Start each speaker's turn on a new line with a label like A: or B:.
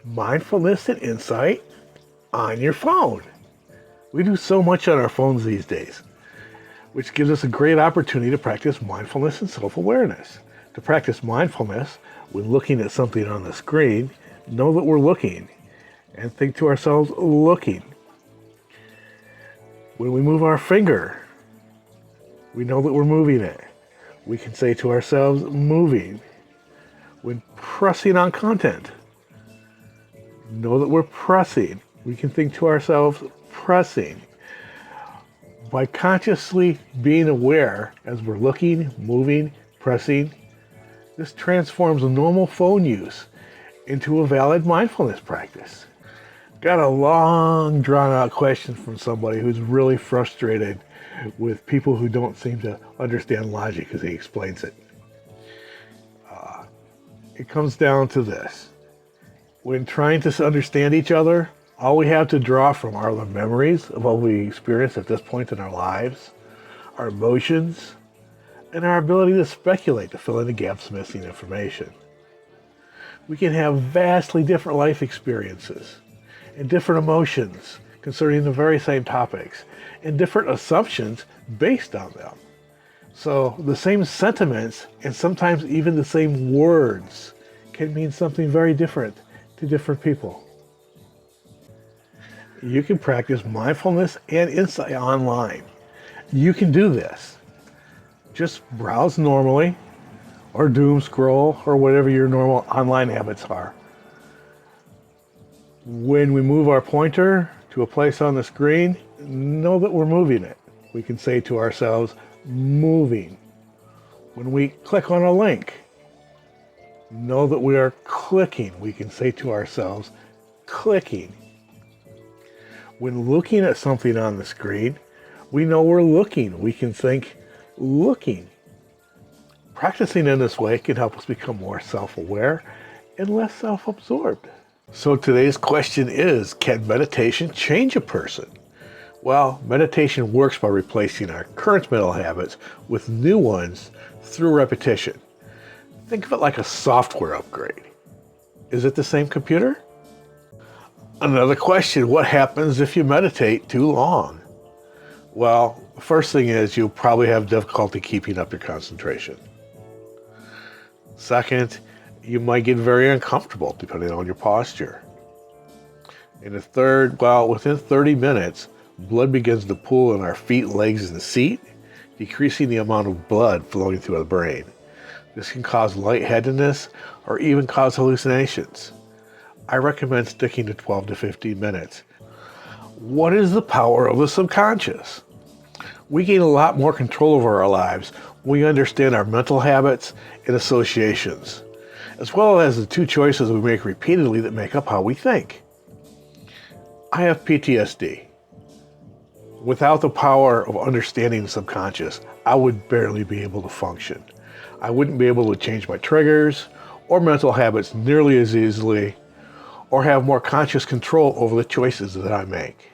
A: mindfulness and insight on your phone. We do so much on our phones these days, which gives us a great opportunity to practice mindfulness and self-awareness. To practice mindfulness, when looking at something on the screen, know that we're looking and think to ourselves, looking. When we move our finger, we know that we're moving it. We can say to ourselves, moving. When pressing on content, know that we're pressing. We can think to ourselves, pressing. By consciously being aware as we're looking, moving, pressing, this transforms a normal phone use into a valid mindfulness practice. Got a long, drawn-out question from somebody who's really frustrated with people who don't seem to understand logic as he explains it. It comes down to this. When trying to understand each other, all we have to draw from are the memories of what we experienced at this point in our lives, our emotions, and our ability to speculate to fill in the gaps missing information. We can have vastly different life experiences and different emotions concerning the very same topics and different assumptions based on them. So the same sentiments and sometimes even the same words can mean something very different to different people. You can practice mindfulness and insight online. You can do this. Just browse normally or doom scroll or whatever your normal online habits are. When we move our pointer to a place on the screen, know that we're moving it. We can say to ourselves, moving. When we click on a link, know that we are clicking. We can say to ourselves, clicking. When looking at something on the screen, we know we're looking. We can think, looking. Practicing in this way can help us become more self-aware and less self-absorbed. So today's question is, can meditation change a person? Well, meditation works by replacing our current mental habits with new ones through repetition. Think of it like a software upgrade. Is it the same computer? Another question, what happens if you meditate too long? Well, the first thing is you'll probably have difficulty keeping up your concentration. Second, you might get very uncomfortable depending on your posture. And the third, well, within 30 minutes, blood begins to pool in our feet, legs, and seat, decreasing the amount of blood flowing through the brain. This can cause lightheadedness or even cause hallucinations. I recommend sticking to 12 to 15 minutes. What is the power of the subconscious? We gain a lot more control over our lives when we understand our mental habits and associations, as well as the two choices we make repeatedly that make up how we think. I have PTSD. Without the power of understanding the subconscious, I would barely be able to function. I wouldn't be able to change my triggers or mental habits nearly as easily, or have more conscious control over the choices that I make.